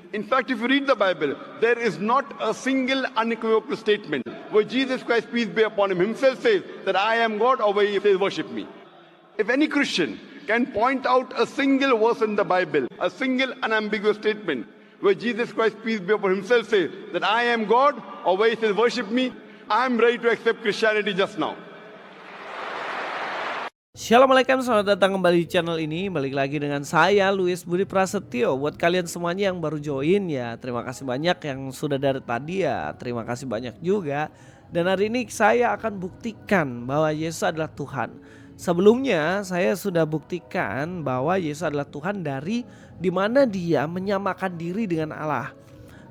In fact, if you read the Bible, there is not a single unequivocal statement where Jesus Christ, peace be upon him, himself says that I am God, or where he says worship me. If any Christian can point out a single verse in the Bible, a single unambiguous statement where Jesus Christ, peace be upon himself, says that I am God, or where he says worship me, I am ready to accept Christianity just now. Assalamualaikum, selamat datang kembali di channel ini. Balik lagi dengan saya Luis Budi Prasetyo. Buat kalian semuanya yang baru join ya, terima kasih banyak. Yang sudah dari tadi ya, terima kasih banyak juga. Dan hari ini saya akan buktikan bahwa Yesus adalah Tuhan. Sebelumnya saya sudah buktikan bahwa Yesus adalah Tuhan dari dimana dia menyamakan diri dengan Allah.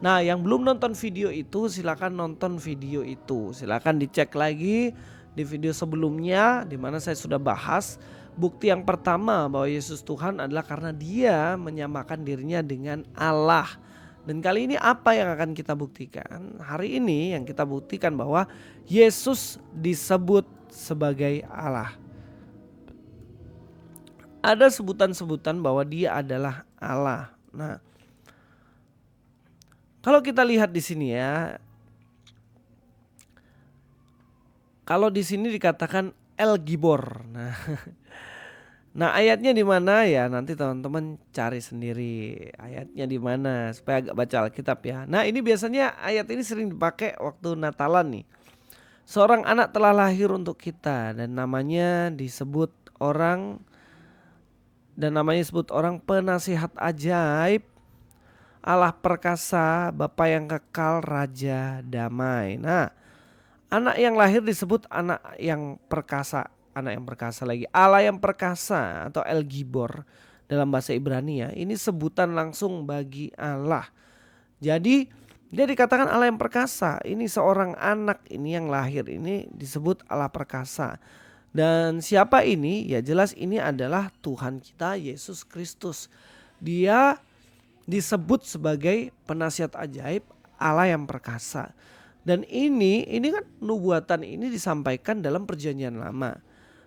Nah, yang belum nonton video itu silakan nonton video itu. Silakan dicek lagi di video sebelumnya di mana saya sudah bahas bukti yang pertama bahwa Yesus Tuhan adalah karena dia menyamakan dirinya dengan Allah. Dan kali ini apa yang akan kita buktikan? Hari ini yang kita buktikan bahwa Yesus disebut sebagai Allah. Ada sebutan-sebutan bahwa dia adalah Allah. Nah, kalau kita lihat di sini ya, kalau di sini dikatakan El Gibor. Nah, ayatnya di mana ya? Nanti teman-teman cari sendiri ayatnya di mana supaya agak baca Alkitab ya. Nah, ini biasanya ayat ini sering dipakai waktu Natalan nih. Seorang anak telah lahir untuk kita dan namanya disebut orang penasihat ajaib, Allah perkasa, Bapa yang kekal, Raja damai. Nah, anak yang lahir disebut anak yang perkasa lagi. Allah yang perkasa atau El Gibor dalam bahasa Ibrani ya. Ini sebutan langsung bagi Allah. Jadi dia dikatakan Allah yang perkasa. Ini seorang anak ini yang lahir ini disebut Allah perkasa. Dan siapa ini? Ya jelas ini adalah Tuhan kita Yesus Kristus. Dia disebut sebagai penasihat ajaib, Allah yang perkasa. Dan ini kan nubuatan ini disampaikan dalam perjanjian lama.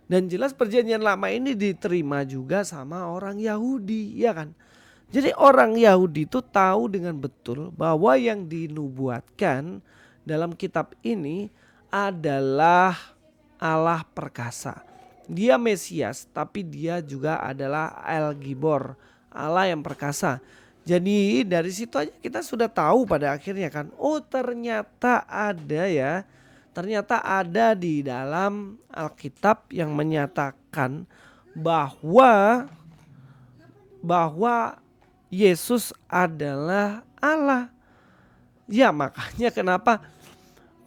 Dan jelas perjanjian lama ini diterima juga sama orang Yahudi, ya kan? Jadi orang Yahudi itu tahu dengan betul bahwa yang dinubuatkan dalam kitab ini adalah Allah perkasa. Dia Mesias, tapi dia juga adalah El Gibor, Allah yang perkasa. Jadi dari situ aja kita sudah tahu pada akhirnya kan, oh ternyata ada ya, ternyata ada di dalam Alkitab yang menyatakan bahwa Yesus adalah Allah. Ya makanya kenapa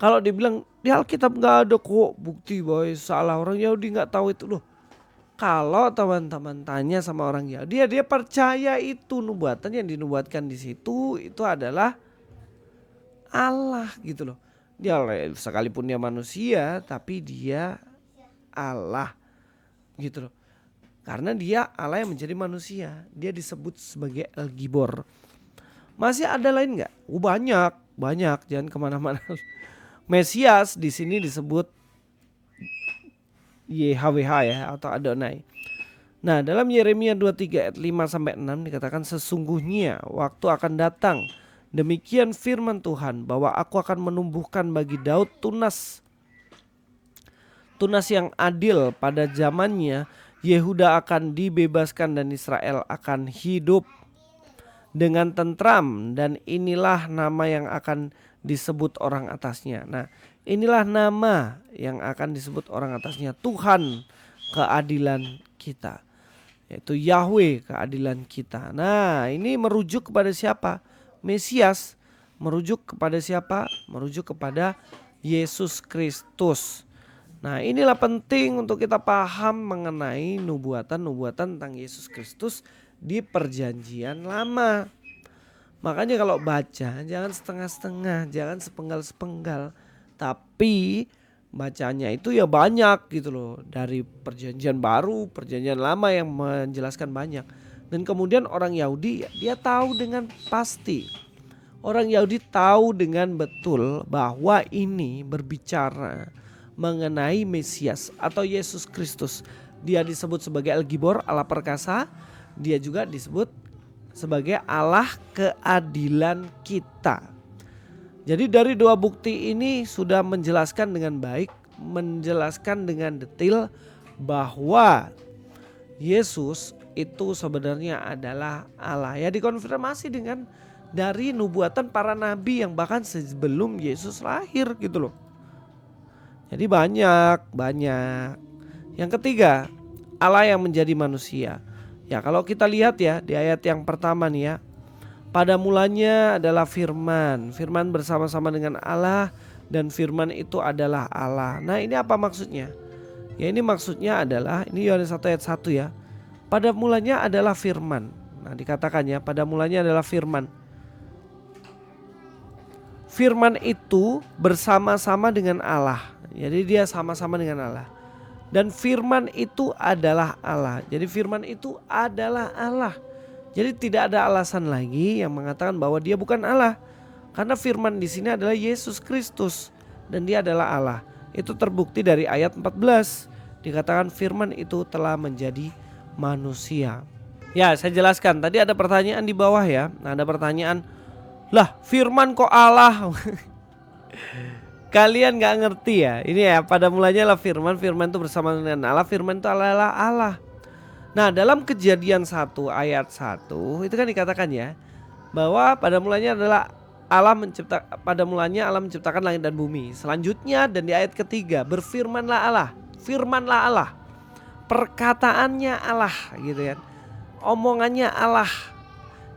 kalau dibilang di Alkitab gak ada kok bukti bahwa Yesus salah, orang Yahudi gak tahu itu loh. Kalau teman-teman tanya sama orang Yahudi, dia percaya itu nubuatan yang dinubuatkan di situ itu adalah Allah gitu loh. Dia sekalipun dia manusia tapi dia Allah gitu loh. Karena dia Allah yang menjadi manusia, dia disebut sebagai El Gibor. Masih ada lain nggak? Banyak, jangan kemana-mana. Mesias di sini disebut YHWH ya atau Adonai. Nah, dalam Yeremia 23 ayat 5-6 dikatakan sesungguhnya waktu akan datang, demikian firman Tuhan, bahwa aku akan menumbuhkan bagi Daud tunas yang adil pada zamannya. Yehuda akan dibebaskan dan Israel akan hidup dengan tentram, dan inilah nama yang akan disebut orang atasnya. Nah, inilah nama yang akan disebut orang atasnya, Tuhan keadilan kita, yaitu Yahweh keadilan kita. Nah, ini merujuk kepada siapa? Mesias. Merujuk kepada siapa? Merujuk kepada Yesus Kristus. Nah, inilah penting untuk kita paham mengenai nubuatan-nubuatan tentang Yesus Kristus di perjanjian lama. Makanya kalau baca jangan setengah-setengah, jangan sepenggal-sepenggal, tapi bacanya itu ya banyak gitu loh. Dari perjanjian baru, perjanjian lama yang menjelaskan banyak. Dan kemudian orang Yahudi dia tahu dengan pasti. Orang Yahudi tahu dengan betul bahwa ini berbicara mengenai Mesias atau Yesus Kristus. Dia disebut sebagai El Gibor, Allah perkasa. Dia juga disebut sebagai Allah keadilan kita. Jadi dari dua bukti ini sudah menjelaskan dengan baik, menjelaskan dengan detail bahwa Yesus itu sebenarnya adalah Allah. Ya dikonfirmasi dengan dari nubuatan para nabi yang bahkan sebelum Yesus lahir gitu loh. Jadi banyak. Yang ketiga, Allah yang menjadi manusia. Ya kalau kita lihat ya di ayat yang pertama nih ya. Pada mulanya adalah firman. Firman bersama-sama dengan Allah dan firman itu adalah Allah. Nah ini apa maksudnya? Ya ini maksudnya adalah, ini Yohanes 1 ayat 1 ya. Pada mulanya adalah firman. Nah dikatakan ya pada mulanya adalah firman. Firman itu bersama-sama dengan Allah. Jadi dia sama-sama dengan Allah. Dan firman itu adalah Allah. Jadi firman itu adalah Allah. Jadi tidak ada alasan lagi yang mengatakan bahwa dia bukan Allah. Karena firman di sini adalah Yesus Kristus dan dia adalah Allah. Itu terbukti dari ayat 14. Dikatakan firman itu telah menjadi manusia. Ya, saya jelaskan. Tadi ada pertanyaan di bawah ya. Nah, ada pertanyaan, "Lah, firman kok Allah?" Kalian gak ngerti ya. Ini ya, pada mulanya lah firman. Firman itu bersama dengan Allah. Firman itu adalah Allah. Nah dalam Kejadian 1 ayat 1 itu kan dikatakan ya bahwa pada mulanya adalah pada mulanya Allah menciptakan langit dan bumi. Selanjutnya dan di ayat ketiga berfirmanlah Allah, firmanlah Allah, perkataannya Allah gitu kan, omongannya Allah.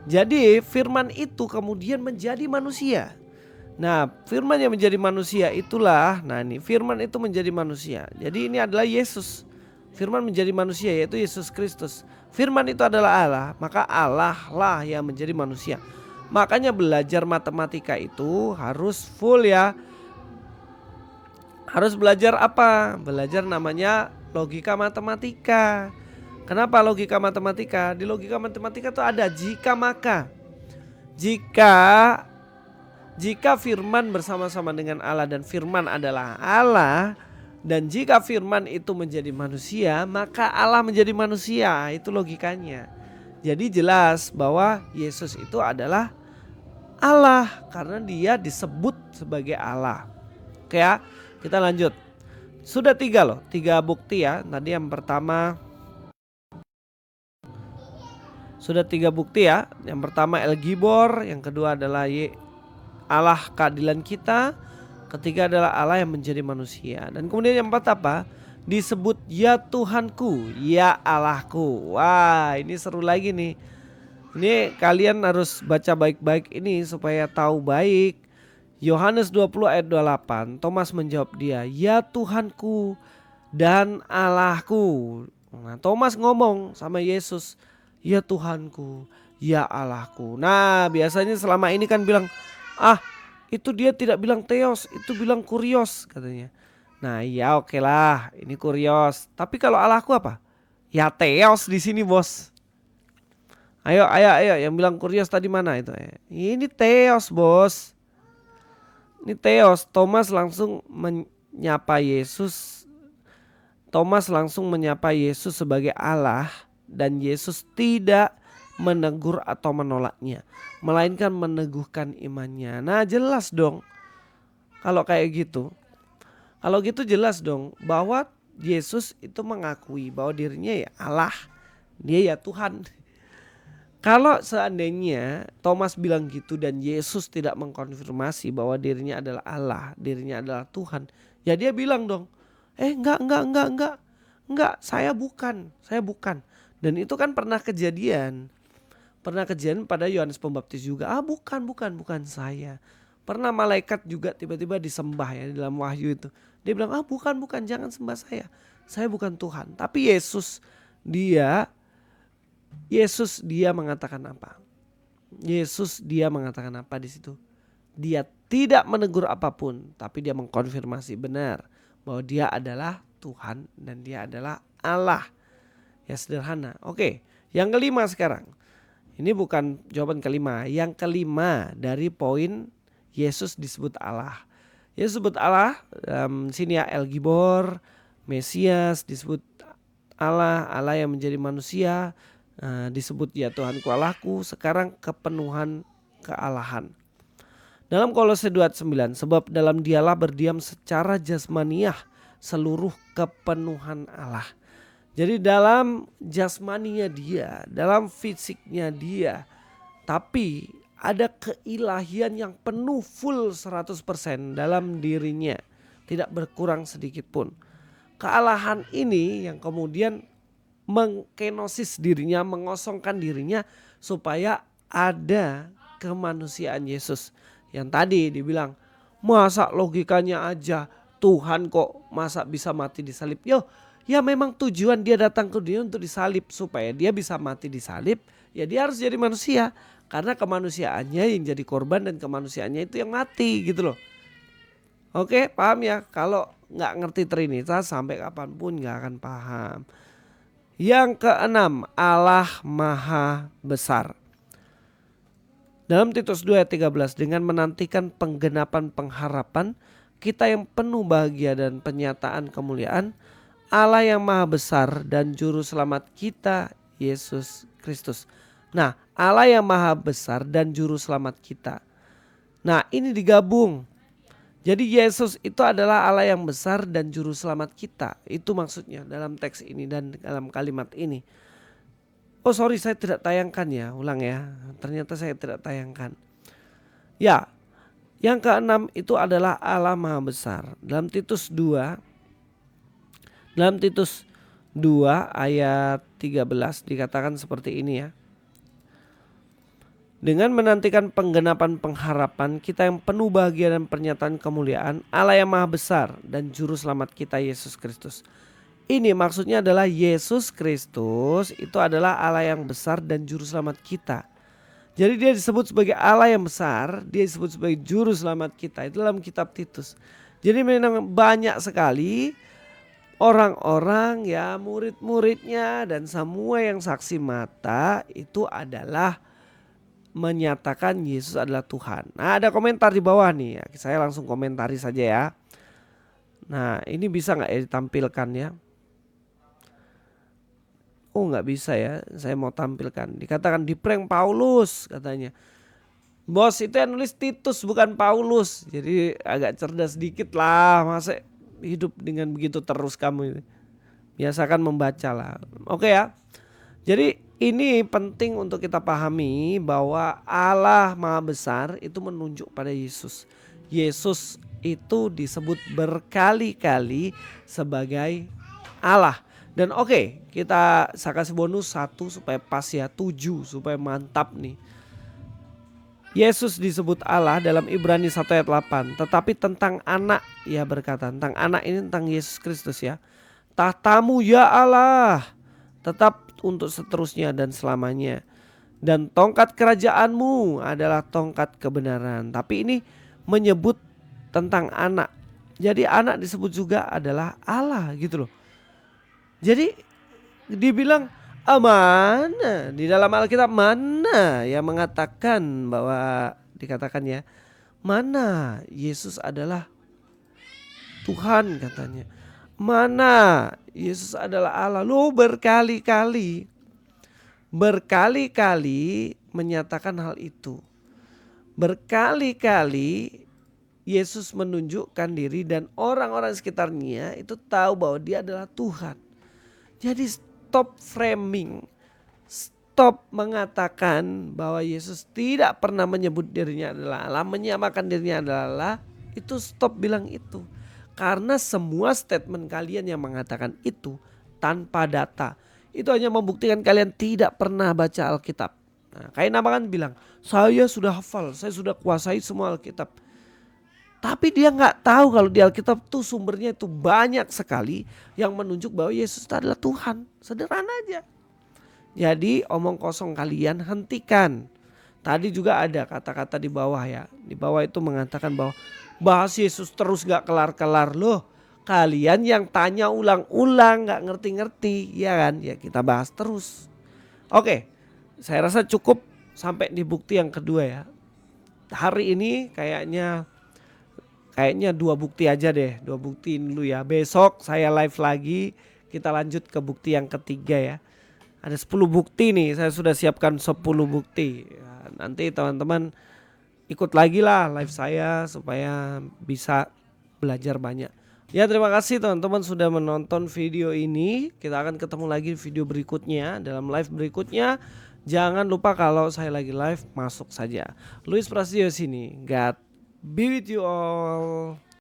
Jadi firman itu kemudian menjadi manusia. Nah firman yang menjadi manusia itulah, nah ini firman itu menjadi manusia. Jadi ini adalah Yesus. Firman menjadi manusia yaitu Yesus Kristus. Firman itu adalah Allah, maka Allah lah yang menjadi manusia. Makanya belajar matematika itu harus full ya. Harus belajar apa? Belajar namanya logika matematika. Kenapa logika matematika? Di logika matematika itu ada jika maka. Jika firman bersama-sama dengan Allah dan firman adalah Allah, dan jika firman itu menjadi manusia, maka Allah menjadi manusia. Itu logikanya. Jadi jelas bahwa Yesus itu adalah Allah karena dia disebut sebagai Allah. Oke ya, kita lanjut. Sudah 3 loh, 3 bukti ya. Tadi yang pertama sudah 3 bukti ya. Yang pertama El Gibor, yang kedua adalah Allah keadilan kita, ketiga adalah Allah yang menjadi manusia. Dan kemudian yang empat apa? Disebut ya Tuhanku, ya Allahku. Wah ini seru lagi nih. Ini kalian harus baca baik-baik ini supaya tahu baik. Yohanes 20 ayat 28, Thomas menjawab dia, ya Tuhanku dan Allahku. Nah Thomas ngomong sama Yesus, ya Tuhanku, ya Allahku. Nah biasanya selama ini kan bilang, itu dia tidak bilang theos, itu bilang kurios katanya. Nah iya oke lah, ini kurios. Tapi kalau Allahku apa? Ya theos di sini bos. Ayo yang bilang kurios tadi mana itu? Ini theos bos. Ini theos. Thomas langsung menyapa Yesus. Thomas langsung menyapa Yesus sebagai Allah dan Yesus tidak menegur atau menolaknya, melainkan meneguhkan imannya. Nah jelas dong kalau kayak gitu. Kalau gitu jelas dong bahwa Yesus itu mengakui bahwa dirinya ya Allah, dia ya Tuhan. Kalau seandainya Thomas bilang gitu dan Yesus tidak mengkonfirmasi bahwa dirinya adalah Allah, dirinya adalah Tuhan, ya dia bilang dong, enggak, saya bukan. Dan itu kan pernah kejadian pada Yohanes Pembaptis juga. Bukan saya. Pernah malaikat juga tiba-tiba disembah ya di dalam Wahyu itu. Dia bilang, bukan, jangan sembah saya. Saya bukan Tuhan. Tapi Yesus dia mengatakan apa? Yesus dia mengatakan apa di situ? Dia tidak menegur apapun, tapi dia mengkonfirmasi benar bahwa dia adalah Tuhan dan dia adalah Allah. Ya sederhana. Oke, yang kelima sekarang. Ini bukan jawaban kelima. Yang kelima dari poin Yesus disebut Allah. Yesus disebut Allah, sini ya El Gibor, Mesias disebut Allah, Allah yang menjadi manusia. disebut ya Tuhanku Allahku, sekarang kepenuhan kealahan. Dalam Kolose 2:9, sebab dalam dialah berdiam secara jasmaniah seluruh kepenuhan Allah. Jadi dalam jasmaninya dia, dalam fisiknya dia, tapi ada keilahian yang penuh full 100% dalam dirinya, tidak berkurang sedikit pun. Kealahan ini yang kemudian mengkenosis dirinya, mengosongkan dirinya supaya ada kemanusiaan Yesus. Yang tadi dibilang, masa logikanya aja Tuhan kok masa bisa mati di salib. Ya memang tujuan dia datang ke dunia untuk disalib, supaya dia bisa mati di salib, ya dia harus jadi manusia. Karena kemanusiaannya yang jadi korban dan kemanusiaannya itu yang mati gitu loh. Oke, paham ya? Kalau nggak ngerti Trinitas sampai kapanpun nggak akan paham. Yang keenam, Allah Maha Besar. Dalam Titus 2 ayat 13, dengan menantikan penggenapan pengharapan, kita yang penuh bahagia dan penyataan kemuliaan Allah yang Maha Besar dan Juru Selamat kita, Yesus Kristus. Nah, Allah yang Maha Besar dan Juru Selamat kita. Nah, ini digabung. Jadi Yesus itu adalah Allah yang besar dan Juru Selamat kita. Itu maksudnya dalam teks ini dan dalam kalimat ini. Oh sorry, saya tidak tayangkan ya, ulang ya. Ternyata saya tidak tayangkan. Ya, yang keenam itu adalah Allah Maha Besar. Dalam Titus 2 ayat 13 dikatakan seperti ini ya. Dengan menantikan penggenapan pengharapan, kita yang penuh bahagia dan pernyataan kemuliaan Allah yang Maha Besar dan Juru Selamat kita, Yesus Kristus. Ini maksudnya adalah Yesus Kristus itu adalah Allah yang besar dan Juru Selamat kita. Jadi dia disebut sebagai Allah yang besar, dia disebut sebagai Juru Selamat kita. Itu dalam kitab Titus. Jadi memang banyak sekali orang-orang ya, murid-muridnya dan semua yang saksi mata itu adalah menyatakan Yesus adalah Tuhan. Nah, ada komentar di bawah nih ya. Saya langsung komentari saja ya. Nah, ini bisa nggak ya ditampilkan ya? Oh nggak bisa ya, saya mau tampilkan. Dikatakan di prank Paulus katanya. Bos itu yang nulis Titus bukan Paulus. Jadi agak cerdas dikit lah, masa hidup dengan begitu terus kamu. Biasakan membaca lah. Oke ya. Jadi ini penting untuk kita pahami bahwa Allah Maha Besar itu menunjuk pada Yesus. Yesus itu disebut berkali-kali sebagai Allah. Dan oke, saya kasih bonus 1 supaya pas ya, 7 supaya mantap nih. Yesus disebut Allah dalam Ibrani 1 ayat 8. Tetapi tentang anak, ya berkata tentang anak ini tentang Yesus Kristus ya. Tahtamu ya Allah tetap untuk seterusnya dan selamanya. Dan tongkat kerajaanmu adalah tongkat kebenaran. Tapi ini menyebut tentang anak. Jadi anak disebut juga adalah Allah gitu loh. Jadi dibilang mana di dalam Alkitab mana yang mengatakan bahwa dikatakan ya mana Yesus adalah Tuhan katanya. Mana Yesus adalah Allah. Lu berkali-kali menyatakan hal itu. Berkali-kali Yesus menunjukkan diri dan orang-orang sekitarnya itu tahu bahwa dia adalah Tuhan. Jadi stop framing, stop mengatakan bahwa Yesus tidak pernah menyebut dirinya adalah Allah, menyamakan dirinya adalah Allah, itu stop bilang itu. Karena semua statement kalian yang mengatakan itu tanpa data, itu hanya membuktikan kalian tidak pernah baca Alkitab. Nah, Kain kan bilang, saya sudah hafal, saya sudah kuasai semua Alkitab. Tapi dia nggak tahu kalau di Alkitab tuh sumbernya itu banyak sekali yang menunjuk bahwa Yesus itu adalah Tuhan. Sederhana aja. Jadi omong kosong kalian hentikan. Tadi juga ada kata-kata di bawah ya. Di bawah itu mengatakan bahwa bahas Yesus terus gak kelar-kelar. Loh kalian yang tanya ulang-ulang gak ngerti-ngerti ya kan. Ya kita bahas terus. Oke, saya rasa cukup sampai di bukti yang kedua ya. Hari ini kayaknya 2 bukti aja deh. 2 buktiin dulu ya. Besok saya live lagi. Kita lanjut ke bukti yang ketiga ya. Ada 10 bukti nih, saya sudah siapkan 10 bukti. Ya, nanti teman-teman ikut lagi lah live saya supaya bisa belajar banyak. Ya, terima kasih teman-teman sudah menonton video ini. Kita akan ketemu lagi di video berikutnya, dalam live berikutnya. Jangan lupa kalau saya lagi live, masuk saja. Luis Prasetyo sini. God be with you all.